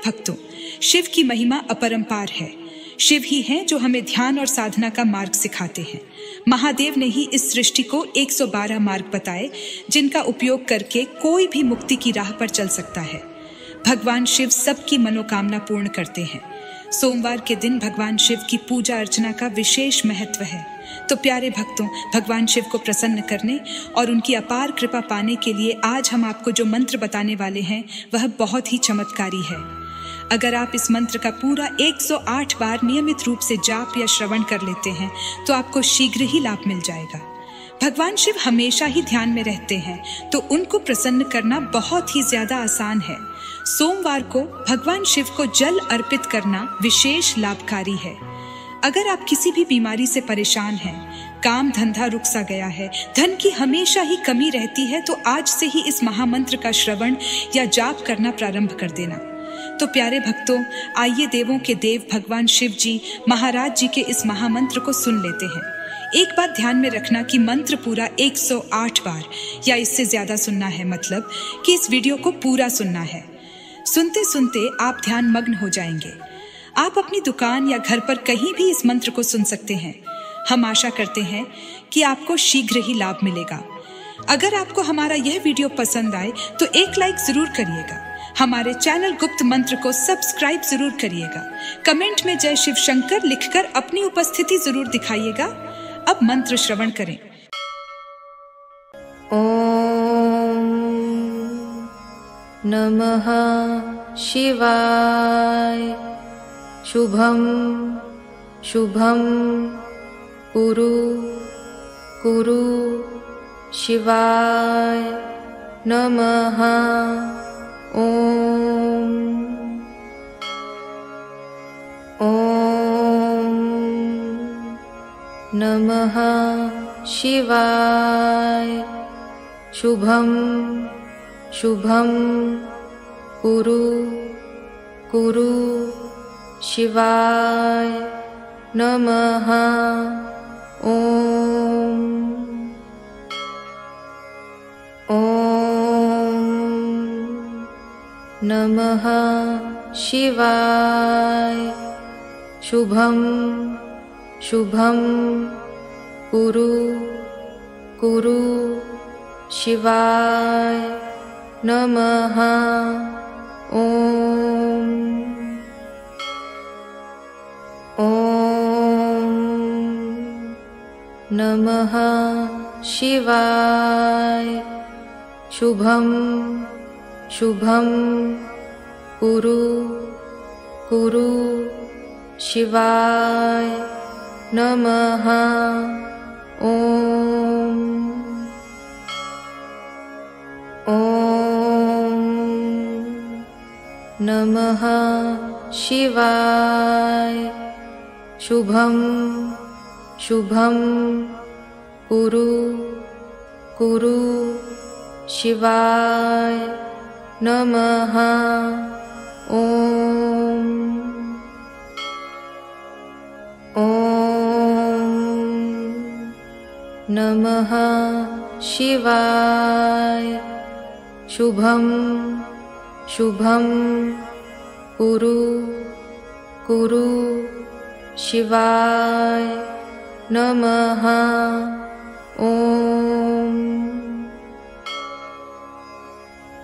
भक्तों, शिव की महिमा अपरंपार है। शिव ही हैं जो हमें ध्यान और साधना का मार्ग सिखाते हैं। महादेव ने ही इस सृष्टि को 112 मार्ग बताए, जिनका उपयोग करके कोई भी मुक्ति की राह पर चल सकता है। भगवान शिव सबकी मनोकामना पूर्ण करते हैं। सोमवार के दिन भगवान शिव की पूजा अर्चना का विशेष महत्व है। तो प्यारे भक्तों, भगवान शिव को प्रसन्न करने और उनकी अपार कृपा पाने के लिए आज हम आपको जो मंत्र बताने वाले हैं वह बहुत ही चमत्कारी है। अगर आप इस मंत्र का पूरा 108 बार नियमित रूप से जाप या श्रवण कर लेते हैं तो आपको शीघ्र ही लाभ मिल जाएगा। भगवान शिव हमेशा ही ध्यान में रहते हैं, तो उनको प्रसन्न करना बहुत ही ज्यादा आसान है। सोमवार को भगवान शिव को जल अर्पित करना विशेष लाभकारी है। अगर आप किसी भी बीमारी से परेशान हैं, काम धंधा रुक सा गया है, धन की हमेशा ही कमी रहती है, तो आज से ही इस महामंत्र का श्रवण या जाप करना प्रारंभ कर देना। तो प्यारे भक्तों, आइए देवों के देव भगवान शिव जी महाराज जी के इस महामंत्र को सुन लेते हैं। एक बात ध्यान में रखना कि मंत्र पूरा 108 बार या इससे ज्यादा सुनना है, मतलब कि इस वीडियो को पूरा सुनना है। सुनते सुनते आप ध्यान मग्न हो जाएंगे। आप अपनी दुकान या घर पर कहीं भी इस मंत्र को सुन सकते हैं। हम आशा करते हैं कि आपको शीघ्र ही लाभ मिलेगा। अगर आपको हमारा यह वीडियो पसंद आए तो एक लाइक जरूर करिएगा। हमारे चैनल गुप्त मंत्र को सब्सक्राइब जरूर करिएगा। कमेंट में जय शिव शंकर लिखकर अपनी उपस्थिति जरूर दिखाइएगा। अब मंत्र श्रवण करें। ओम नमः शिवाय। शुभम शुभम कुरु कुरु शिवाय नमः। ओम ओम नमः शिवाय। शुभम शुभम कुरु कुरु शिवाय नमः। ओम ओम नमः शिवाय। शुभम शुभम कुरु कुरु शिवाय नमः। ओम ओम नमः शिवाय। शुभम शुभम कुरु कुरु शिवाय नमः। ओम ओम नमः शिवाय। शुभम शुभम कुरु कुरु शिवाय नमः। ओम ओम नमः शिवाय। शुभम शुभम कुरु कुरु शिवाय नमः। ओम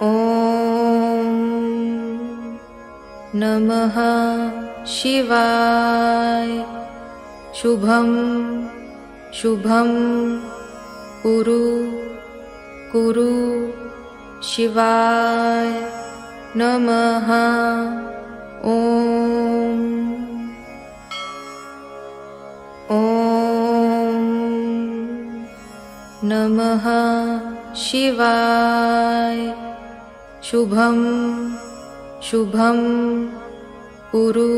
ओम नमः शिवाय। शुभम शुभम कुरु कुरु शिवाय नमः। ओम ओम नमः शिवाय। शुभम शुभम कुरु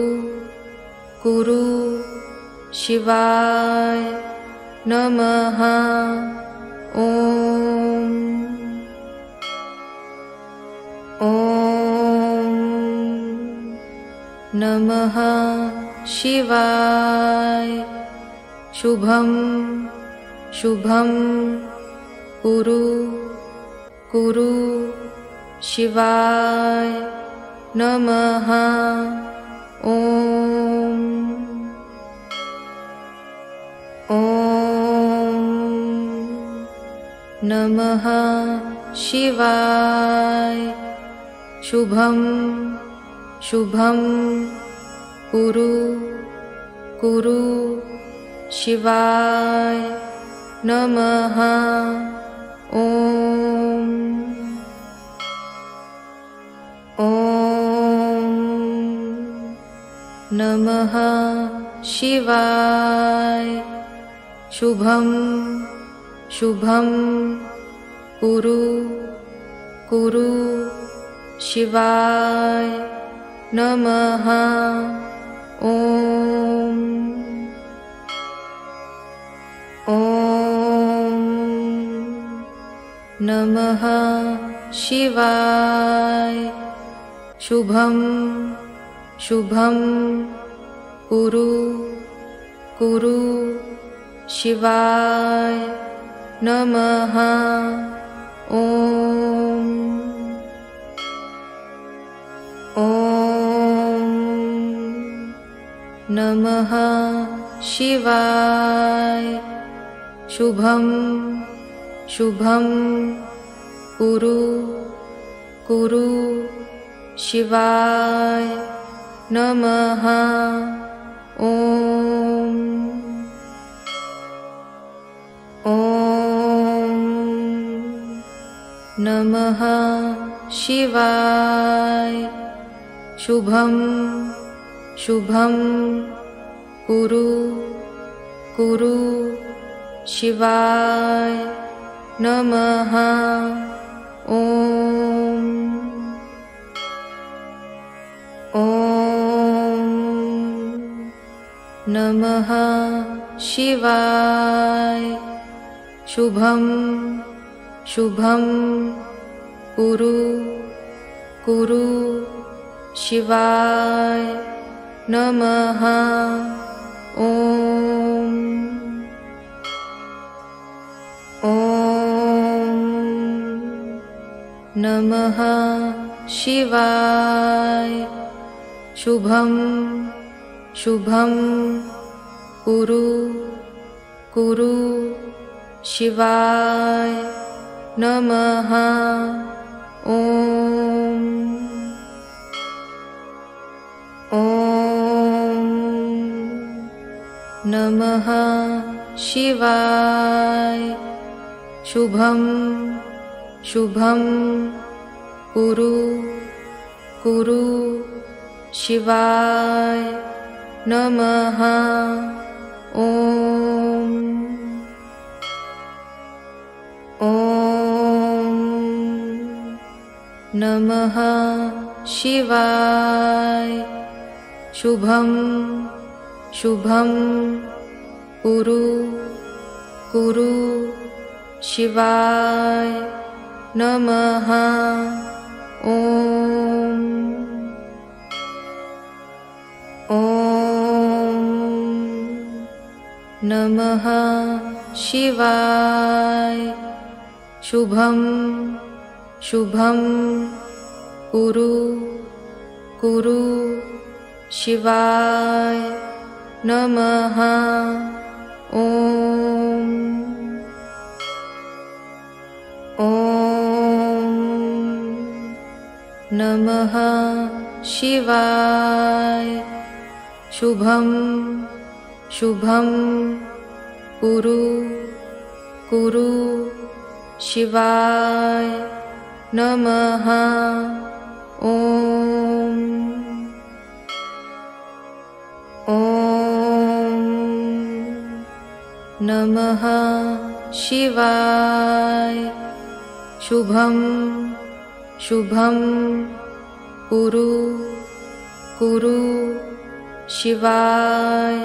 कुरु शिवाय नमः। ओम ओम नमः शिवाय। शुभम शुभम कुरु कुरु शिवाय नमः। ॐ नमः शिवाय। शुभं शुभं कुरु कुरु शिवाय नमः। ॐ नमः शिवाय। शुभं शुभं कुरु कुरु शिवाय नमः। ॐ नमः शिवाय। शुभं शुभं कुरु कुरु शिवाय नमः। ॐ नमः शिवाय। शुभं शुभं कुरु कुरु शिवाय नमः। ॐ नमः शिवाय। शुभं शुभं कुरु कुरु शिवाय नमः। ॐ नमः शिवाय। शुभं शुभं कुरु कुरु शिवाय नमः। ॐ नमः शिवाय। शुभं शुभं कुरु कुरु शिवाय नमः। ॐ नमः शिवाय। शुभं शुभं कुरु कुरु शिवाय नमः। ॐ नमः शिवाय। शुभं शुभं कुरु कुरु शिवाय नमः। ॐ नमः शिवाय। शुभं शुभं कुरु कुरु शिवाय नमः। ॐ नमः शिवाय। शुभं शुभं कुरु कुरु शिवाय नमः। ॐ नमः शिवाय। शुभं शुभं कुरु कुरु शिवाय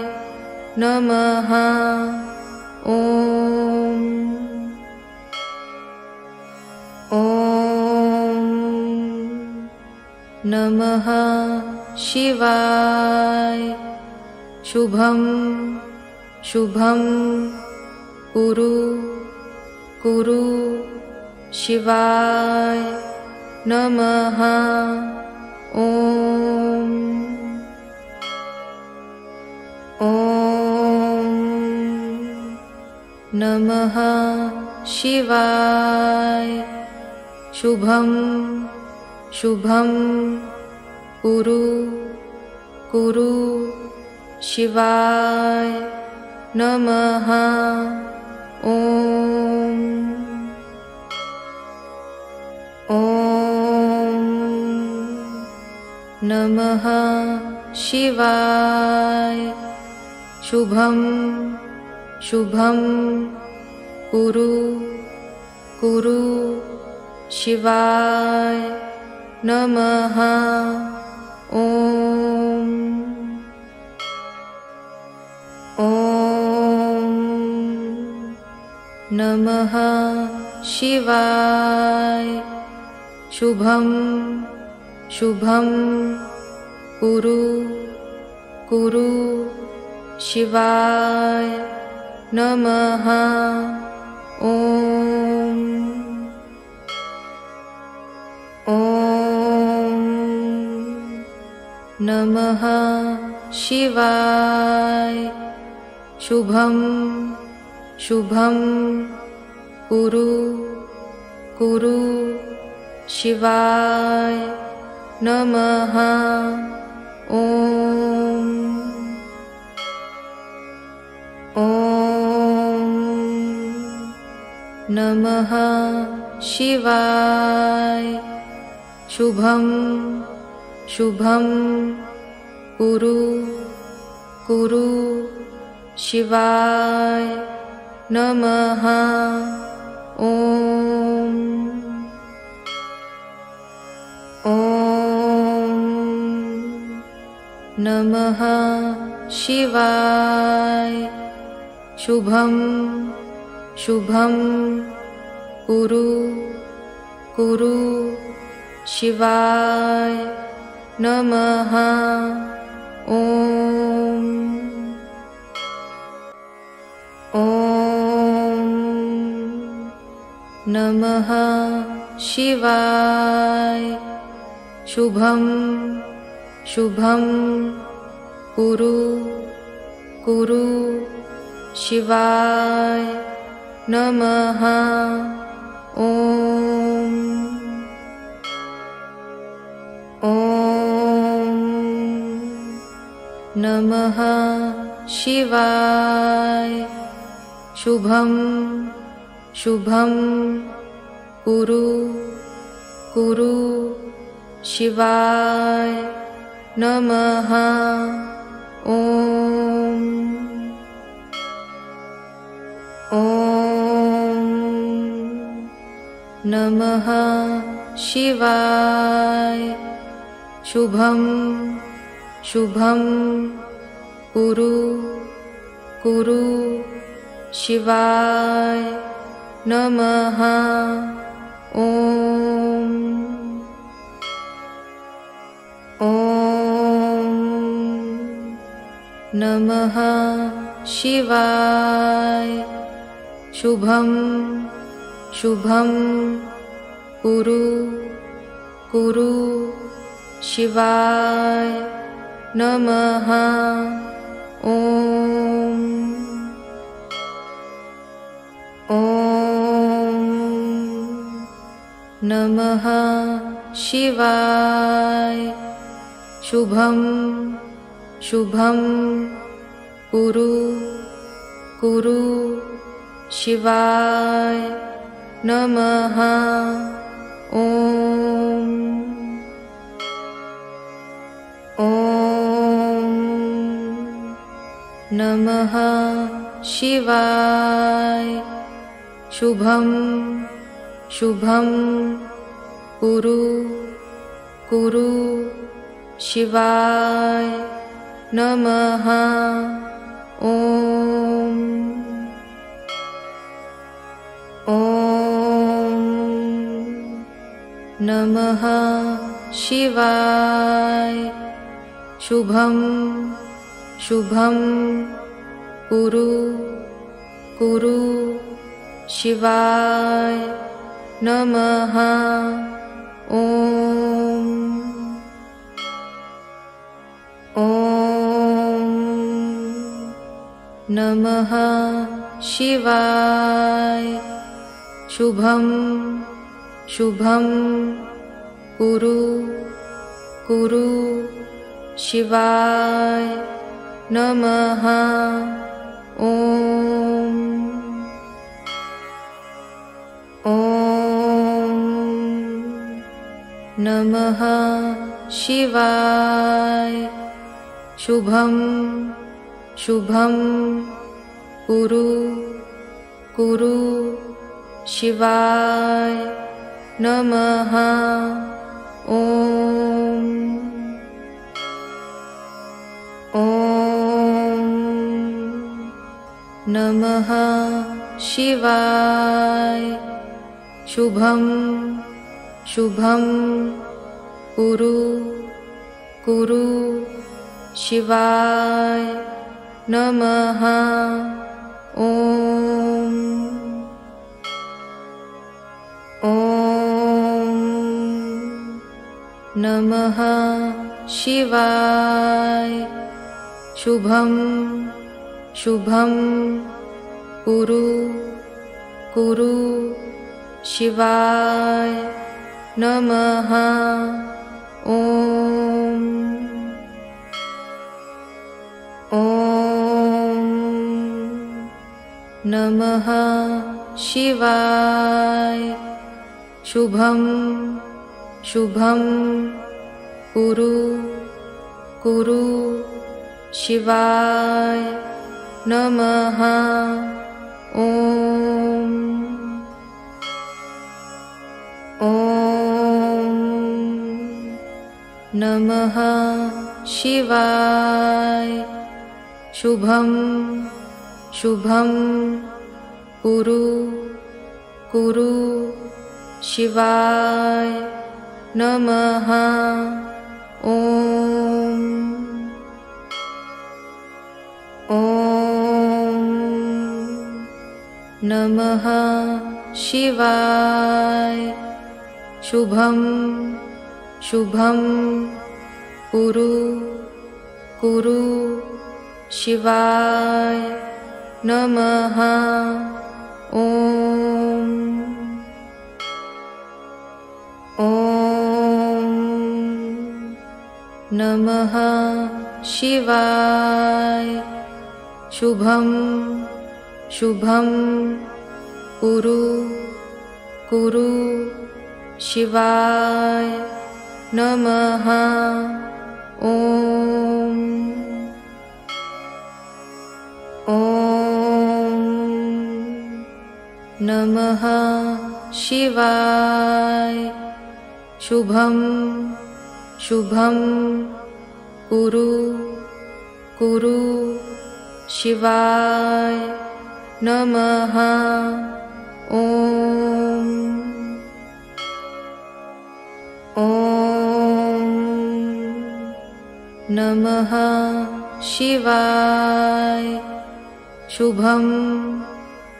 नमः। ॐ नमः शिवाय। शुभं शुभं कुरु कुरु शिवाय नमः। ॐ नमः शिवाय। शुभं शुभं कुरु कुरु शिवाय नमः। ॐ नमः शिवाय। शुभं शुभं कुरु कुरु शिवाय नमः। ॐ नमः शिवाय। शुभं शुभं कुरु कुरु शिवाय नमः। ॐ नमः शिवाय। शुभं शुभं कुरु कुरु शिवाय नमः। ॐ नमः शिवाय। शुभं शुभं कुरु कुरु शिवाय नमः। ॐ नमः शिवाय। शुभं शुभं कुरु कुरु शिवाय नमः। ॐ नमः शिवाय। शुभं शुभं कुरु कुरु शिवाय नमः। ॐ नमः शिवाय। शुभं शुभं कुरु कुरु शिवाय नमः। ॐ नमः शिवाय। शुभं शुभं कुरु कुरु शिवाय नमः। ॐ नमः शिवाय। शुभं शुभं कुरु कुरु शिवाय नमः। ॐ नमः शिवाय। शुभं शुभं कुरु कुरु शिवाय नमः। ॐ नमः शिवाय। शुभं शुभं कुरु कुरु शिवाय नमः। ॐ नमः शिवाय। शुभं शुभं कुरु कुरु शिवाय नमः। ॐ नमः शिवाय। शुभं शुभं कुरु कुरु शिवाय नमः। ॐ नमः शिवाय। शुभं शुभं कुरु कुरु शिवाय नमः। ॐ नमः शिवाय। शुभं शुभं कुरु कुरु शिवाय नमः। ॐ नमः शिवाय। शुभं शुभं कुरु कुरु शिवाय नमः। ॐ नमः शिवाय। शुभं शुभं कुरु कुरु शिवाय नमः। ॐ नमः शिवाय। शुभं शुभं कुरु कुरु शिवाय नमः। ॐ नमः शिवाय। शुभं शुभं कुरु कुरु शिवाय नमः। ॐ नमः शिवाय। शुभं शुभं कुरु कुरु शिवाय नमः। ॐ नमः शिवाय। शुभं शुभं कुरु कुरु शिवाय नमः। ॐ नमः शिवाय। शुभं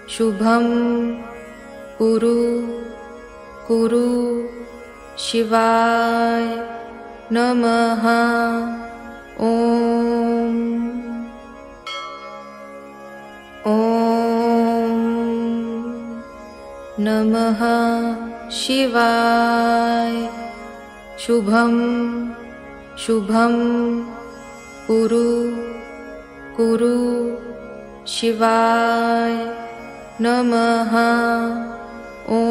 शुभं कुरु कुरु शिवाय नमः। ॐ नमः शिवाय। शुभं शुभं कुरु कुरु शिवाय नमः। ॐ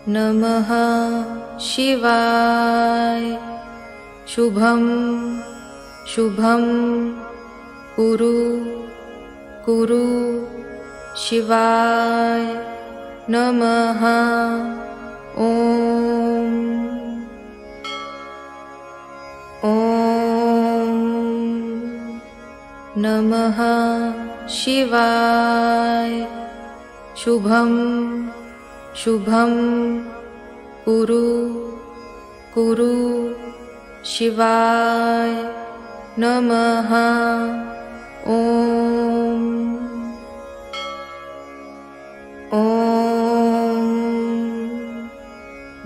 नमः शिवाय। शुभं शुभं कुरु कुरु शिवाय नमः। ॐ नमः शिवाय। शुभं शुभं कुरु कुरु शिवाय नमः। ॐ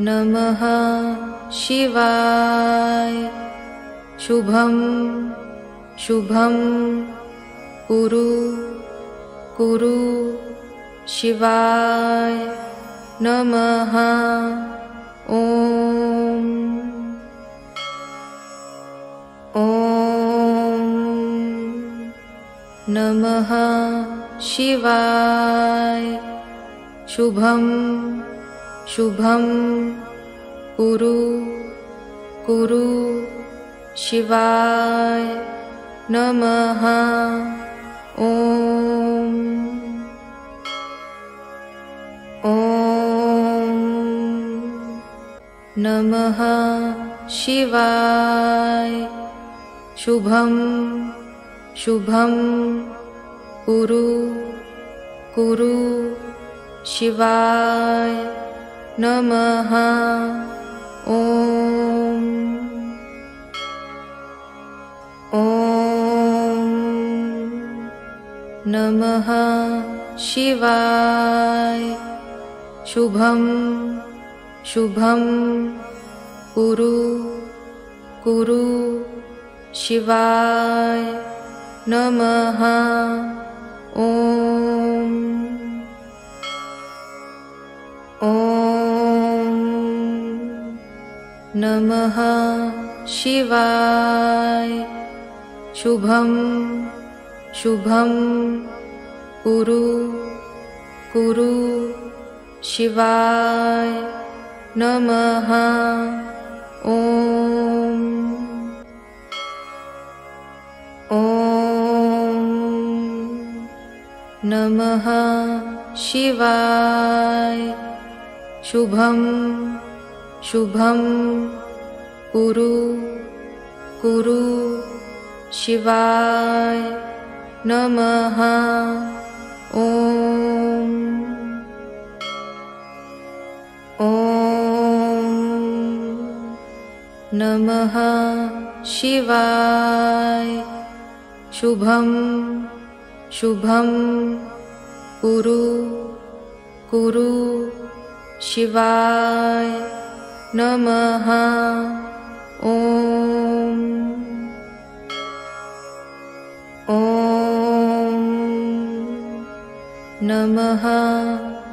नमः शिवाय। शुभं शुभं कुरु कुरु शिवाय नमः। ॐ नमः शिवाय। शुभं शुभं कुरु कुरु शिवाय नमः। ॐ नमः शिवाय। शुभं शुभं कुरु कुरु शिवाय नमः। ॐ नमः शिवाय। शुभं शुभं कुरु कुरु शिवाय नमः। ॐ नमः शिवाय। शुभं शुभं कुरु कुरु शिवाय नमः। ॐ नमः शिवाय। शुभं शुभं कुरु कुरु शिवाय नमः। ॐ नमः शिवाय। शुभं शुभं कुरु कुरु शिवाय नमः। ॐ नमः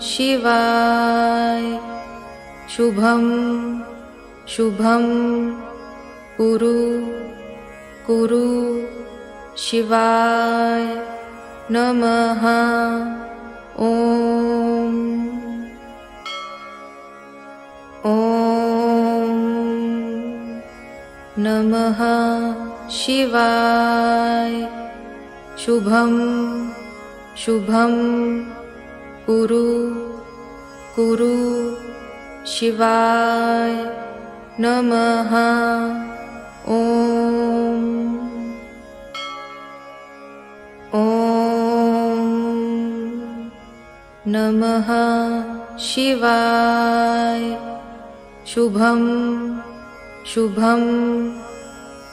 शिवाय। शुभं शुभं कुरु कुरु शिवाय नमः। ॐ नमः शिवाय। शुभं शुभं कुरु कुरु शिवाय नमः। ॐ नमः शिवाय। शुभं शुभं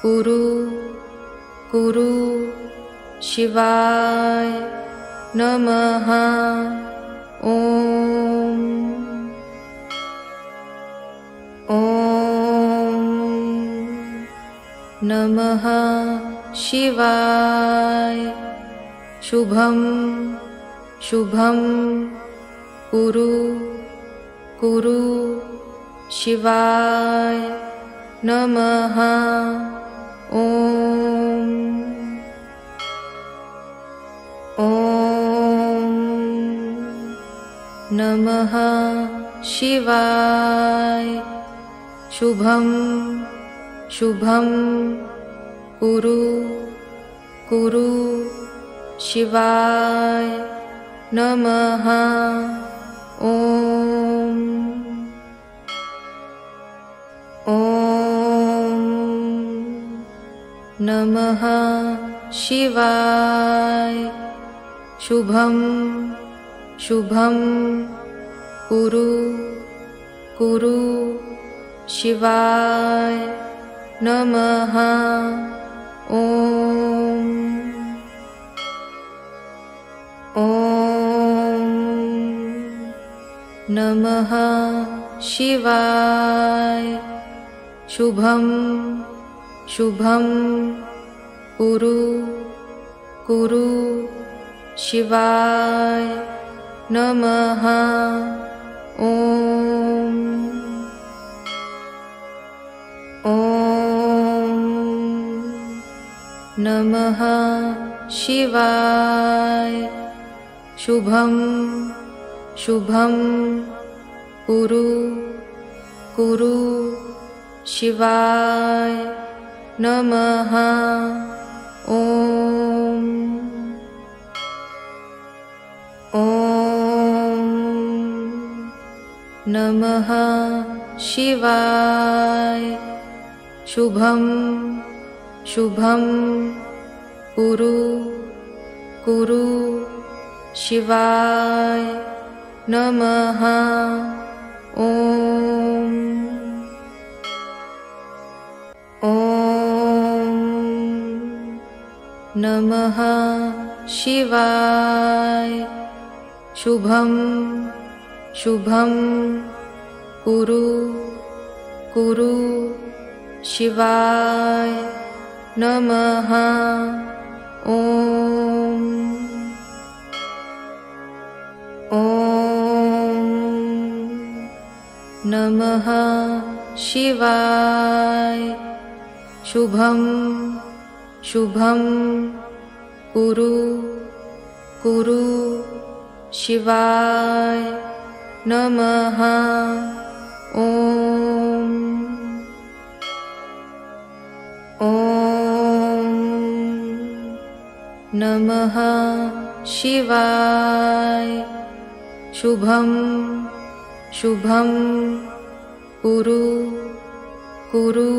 कुरु कुरु शिवाय नमः। ॐ नमः शिवाय। शुभं शुभं कुरु कुरु शिवाय नमः। ॐ नमः शिवाय। शुभं शुभं कुरु कुरु शिवाय नमः। ॐ नमः शिवाय। शुभं शुभं कुरु कुरु शिवाय नमः। ॐ नमः शिवाय। शुभं शुभं कुरु कुरु शिवाय नमः। ॐ नमः शिवाय। शुभं शुभं कुरु कुरु शिवाय नमः। ॐ नमः शिवाय। शुभं शुभं कुरु कुरु शिवाय नमः। ॐ नमः शिवाय। शुभं शुभं कुरु कुरु शिवाय नमः। ॐ नमः शिवाय। शुभं शुभं कुरु कुरु शिवाय नमः। ॐ नमः शिवाय। शुभं शुभं कुरु कुरु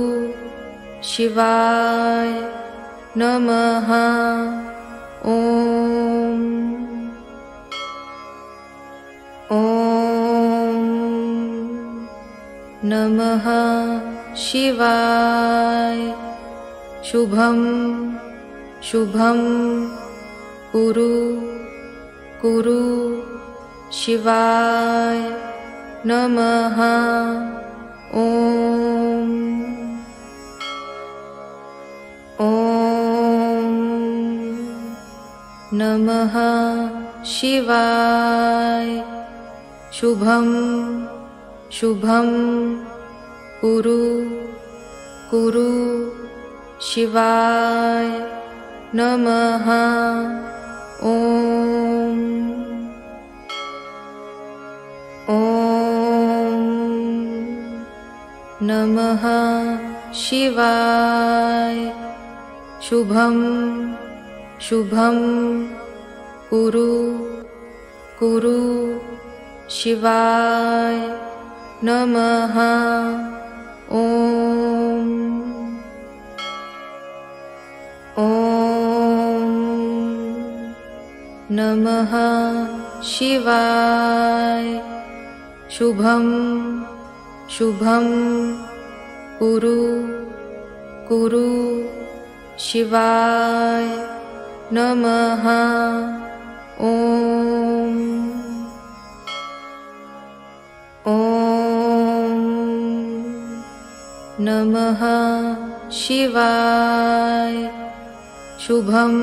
शिवाय नमः। ॐ नमः शिवाय। शुभं शुभं कुरु कुरु शिवाय नमः। ॐ नमः शिवाय। शुभं शुभं कुरु कुरु शिवाय नमः। ॐ नमः शिवाय। शुभं शुभं कुरु कुरु शिवाय नमः। ॐ नमः शिवाय। शुभं शुभं कुरु कुरु शिवाय नमः। ॐ नमः शिवाय। शुभं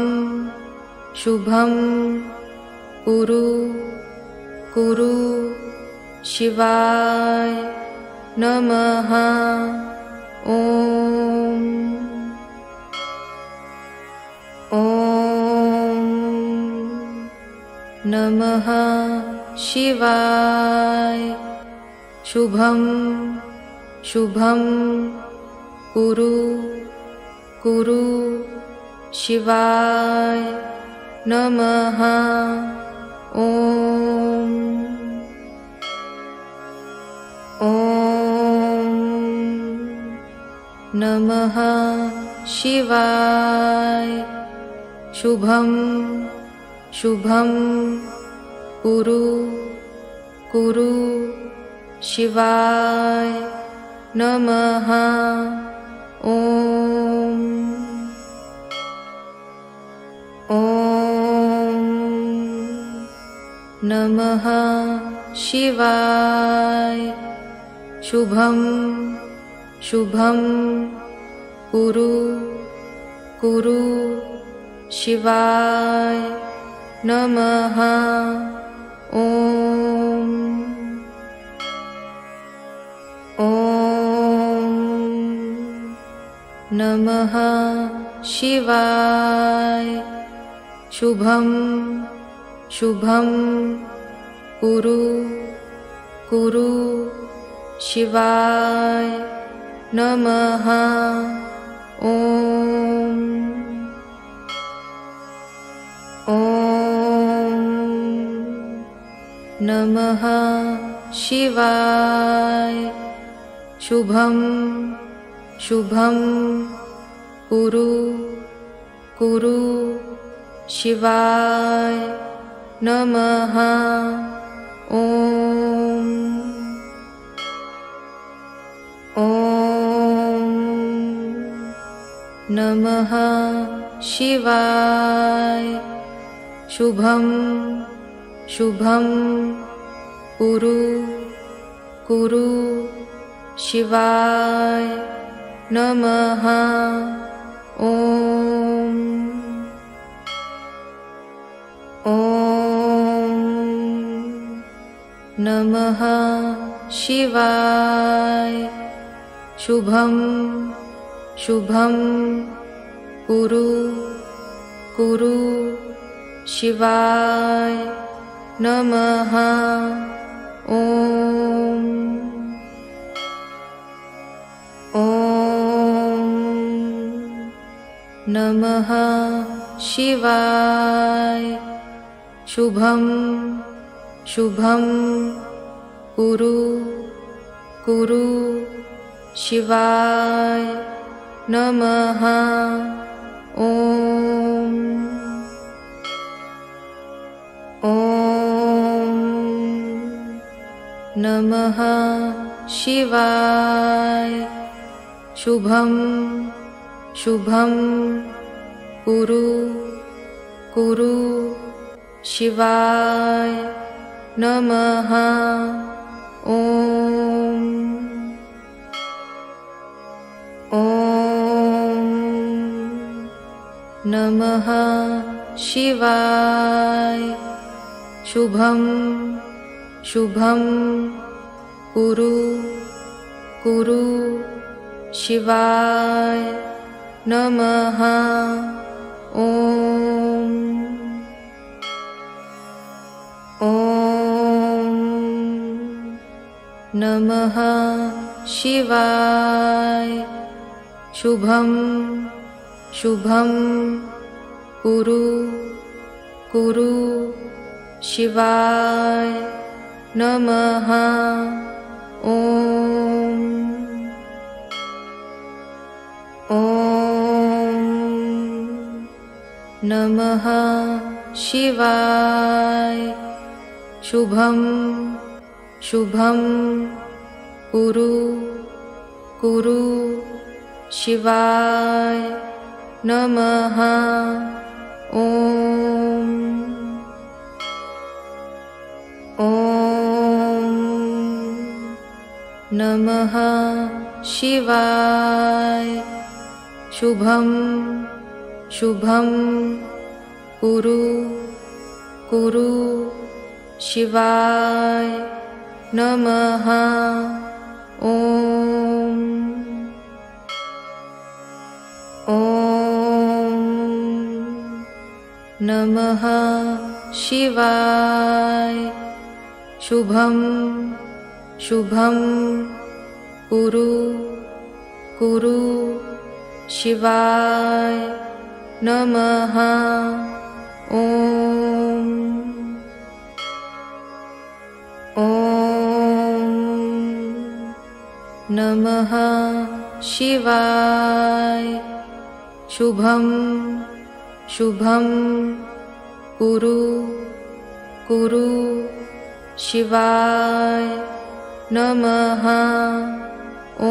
शुभं कुरु कुरु शिवाय नमः। ॐ नमः शिवाय। शुभं शुभं कुरु कुरु शिवाय नमः। ॐ नमः शिवाय। शुभं शुभं कुरु कुरु शिवाय नमः। ॐ नमः शिवाय। शुभं शुभं कुरु कुरु शिवाय नमः। ॐ ॐ नमः शिवाय। शुभं शुभं कुरु कुरु शिवाय नमः। ॐ ॐ नमः शिवाय। शुभं शुभं कुरु कुरु शिवाय नमः। ॐ ॐ नमः शिवाय। शुभं शुभं कुरु कुरु शिवाय नमः। ॐ ॐ नमः शिवाय। शुभं शुभं कुरु कुरु शिवाय नमः। ॐ ॐ नमः शिवाय। शुभं शुभं कुरु कुरु शिवाय नमः। ॐ ॐ नमः शिवाय। शुभं शुभं कुरु कुरु शिवाय नमः। ॐ ॐ नमः शिवाय। शुभं शुभं कुरु कुरु शिवाय नमः। ॐ ॐ नमः शिवाय। शुभं शुभं कुरु कुरु शिवाय नमः। ॐ ॐ नमः शिवाय। शुभं शुभं कुरु कुरु शिवाय नमः। ॐ ॐ नमः शिवाय। शुभं शुभं कुरु कुरु शिवाय नमः। ॐ ॐ नमः शिवाय। शुभं शुभं कुरु कुरु शिवाय नमः। ॐ ॐ नमः शिवाय। शुभं शुभं कुरु कुरु शिवाय नमः। ॐ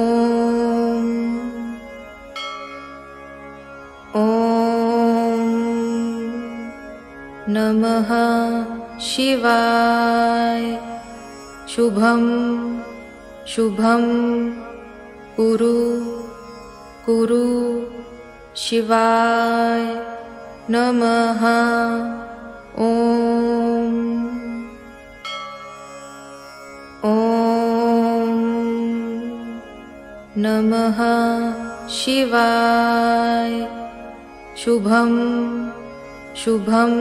ॐ नमः शिवाय। शुभं शुभं कुरु कुरु शिवाय नमः। ॐ नमः शिवाय। शुभं शुभं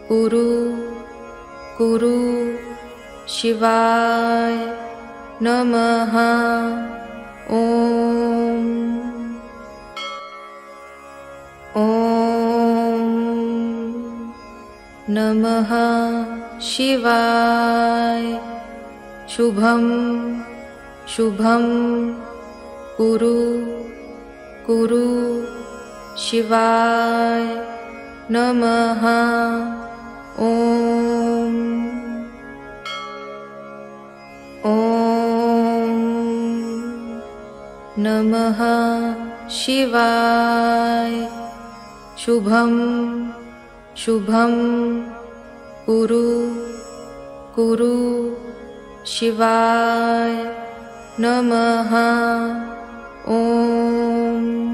कुरु कुरु शिवाय नमः। ॐ नमः शिवाय। शुभं शुभं कुरु कुरु शिवाय नमः। ॐ नमः शिवाय। शुभं शुभं कुरु कुरु शिवाय नमः। ॐ